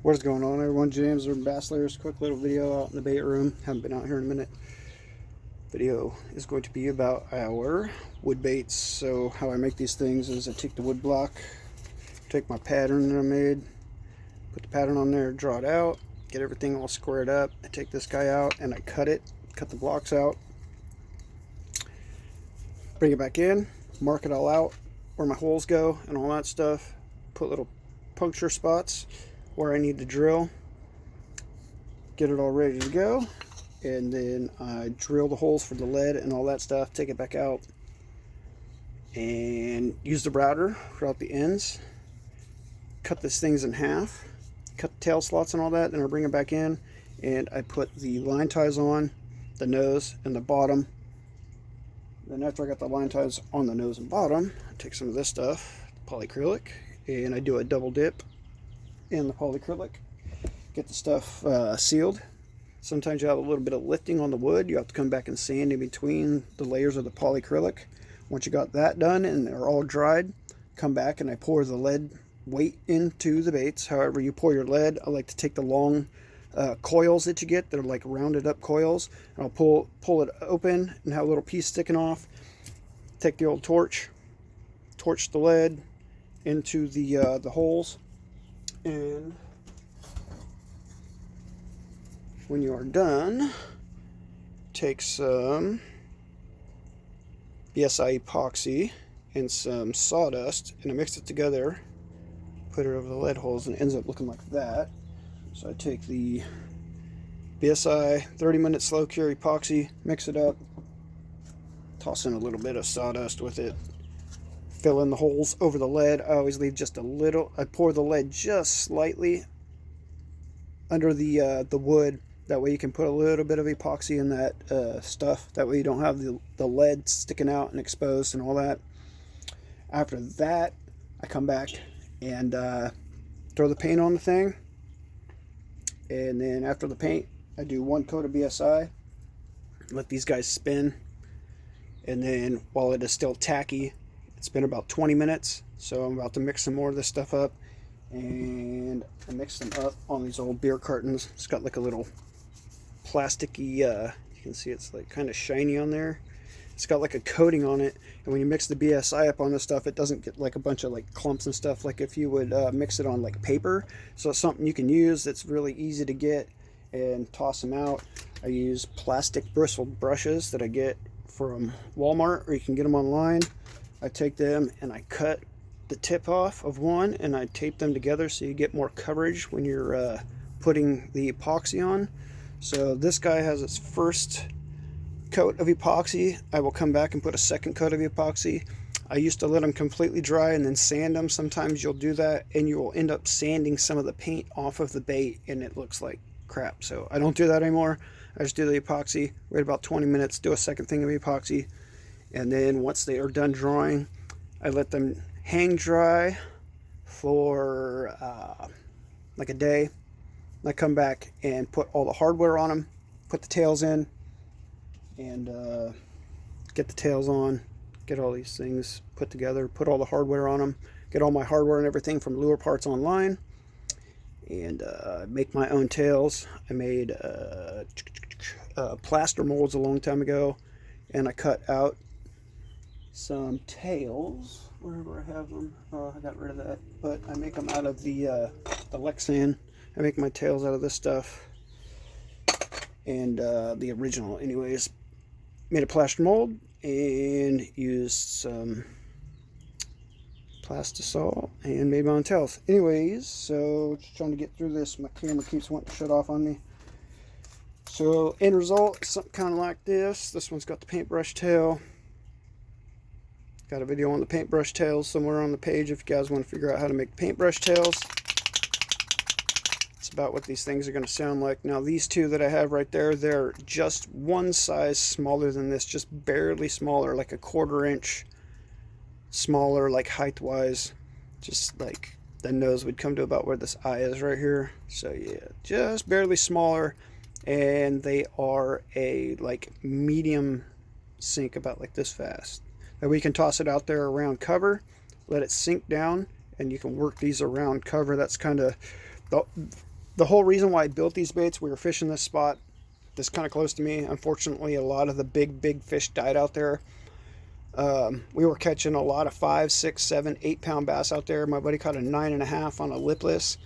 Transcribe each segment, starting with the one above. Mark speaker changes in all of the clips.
Speaker 1: What is going on, everyone? James or Basslayers. Quick little video out in the bait room. Haven't been out here in a minute. Video is going to be about our wood baits. So how I make these things is I take the wood block, take my pattern that I made, put the pattern on there, draw it out, get everything all squared up. I take this guy out and I cut the blocks out, bring it back in, mark it all out where my holes go and all that stuff. Put little puncture spots where I need to drill, get it all ready to go, and then I drill the holes for the lead and all that stuff, take it back out and use the router throughout the ends, cut these things in half, cut the tail slots and all that, then I bring it back in and I put the line ties on the nose and the bottom. Then after I got the line ties on the nose and bottom, I take some of this stuff, polyacrylic, and I do a double dip in the polyacrylic, get the stuff sealed. Sometimes you have a little bit of lifting on the wood. You have to come back and sand in between the layers of the polyacrylic. Once you got that done and they're all dried, come back and I pour the lead weight into the baits. However you pour your lead, I like to take the long coils that you get. They're like rounded up coils. And I'll pull it open and have a little piece sticking off. Take the old torch the lead into the holes. And when you are done, take some BSI epoxy and some sawdust, and I mix it together, put it over the lead holes, and it ends up looking like that. So I take the BSI 30-minute slow cure epoxy, mix it up, toss in a little bit of sawdust with it, fill in the holes over the lead. I always leave just a little. I pour the lead just slightly under the wood. That way you can put a little bit of epoxy in that stuff. That way you don't have the lead sticking out and exposed and all that. After that, I come back and throw the paint on the thing. And then after the paint, I do one coat of BSI. Let these guys spin. And then while it is still tacky, it's been about 20 minutes, so I'm about to mix some more of this stuff up, and I mix them up on these old beer cartons. It's got like a little plasticky, you can see it's like kind of shiny on there. It's got like a coating on it, and when you mix the BSI up on this stuff, it doesn't get like a bunch of like clumps and stuff like if you would mix it on like paper. So it's something you can use that's really easy to get and toss them out. I use plastic bristled brushes that I get from Walmart, or you can get them online. I take them and I cut the tip off of one and I tape them together so you get more coverage when you're putting the epoxy on. So this guy has its first coat of epoxy. I will come back and put a second coat of epoxy. I used to let them completely dry and then sand them. Sometimes you'll do that and you will end up sanding some of the paint off of the bait and it looks like crap. So I don't do that anymore. I just do the epoxy, wait about 20 minutes, do a second thing of epoxy. And then once they are done drying, I let them hang dry for like a day. I come back and put all the hardware on them, put the tails in, and get the tails on, get all these things put together, put all the hardware on them, get all my hardware and everything from Lure Parts online, and make my own tails. I made plaster molds a long time ago, and I cut out some tails wherever I have them. Oh, I got rid of that, but I make them out of the Lexan. I make my tails out of this stuff, and the original anyways. Made a plaster mold and used some plastisol and made my own tails. Anyways, so just trying to get through this. My camera keeps wanting to shut off on me. So end result, something kind of like this. This one's got the paintbrush tail. Got a video on the paintbrush tails somewhere on the page if you guys want to figure out how to make paintbrush tails. It's about what these things are going to sound like. Now these two that I have right there, they're just one size smaller than this, just barely smaller, like a 1/4 inch smaller, like height wise. Just like the nose would come to about where this eye is right here. So yeah, just barely smaller, and they are a like medium sink, about like this fast. And we can toss it out there around cover, let it sink down, and you can work these around cover. That's kind of The whole reason why I built these baits, we were fishing this spot that's kind of close to me. Unfortunately, a lot of the big fish died out there. We were catching a lot of 5, 6, 7, 8 pound bass out there. My buddy caught a 9.5 on a lipless,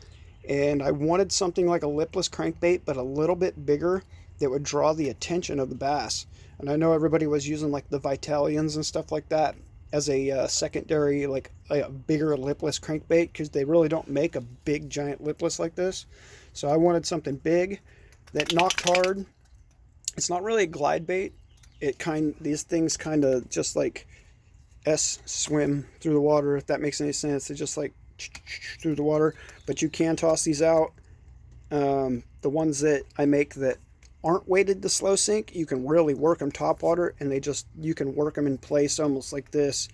Speaker 1: and I wanted something like a lipless crankbait, but a little bit bigger that would draw the attention of the bass. And I know everybody was using like the Vitalians and stuff like that as a secondary, like a bigger lipless crankbait, because they really don't make a big giant lipless like this. So I wanted something big that knocked hard. It's not really a glide bait. These things kind of just like swim through the water, if that makes any sense. They just like through the water, but you can toss these out. The ones that I make that aren't weighted to slow sink, you can really work them top water, and you can work them in place almost like this.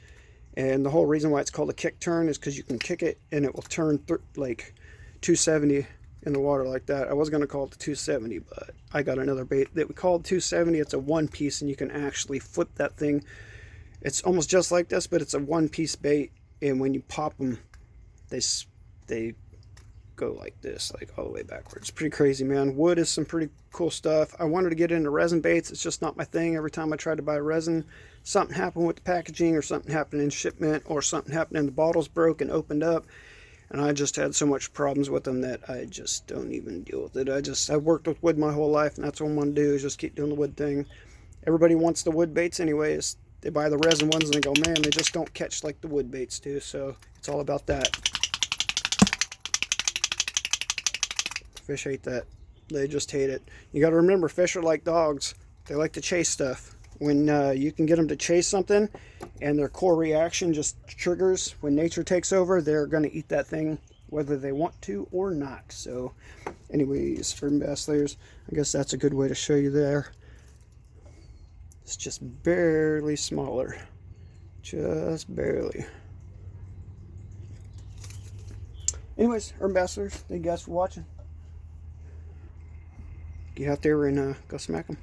Speaker 1: And the whole reason why it's called a kick turn is because you can kick it and it will turn like 270 in the water like that. I was going to call it the 270, but I got another bait that we called 270. It's a one piece, and you can actually flip that thing. It's almost just like this, but it's a one piece bait, and when you pop them, they go like this, like all the way backwards. Pretty crazy, man. Wood is some pretty cool stuff. I wanted to get into resin baits. It's just not my thing. Every time I tried to buy resin, something happened with the packaging, or something happened in shipment, or something happened and the bottles broke and opened up. And I just had so much problems with them that I just don't even deal with it. I've worked with wood my whole life, and that's what I want to do, is just keep doing the wood thing. Everybody wants the wood baits anyways. They buy the resin ones and they go, man, they just don't catch like the wood baits do. So it's all about that. Fish hate that. They just hate it. You got to remember, fish are like dogs. They like to chase stuff. When you can get them to chase something and their core reaction just triggers, when nature takes over, they're going to eat that thing whether they want to or not. So anyways, for bass layers, I guess that's a good way to show you there. It's just barely smaller. Just barely. Anyways, urban bastards, thank you guys for watching. Get out there and go smack them.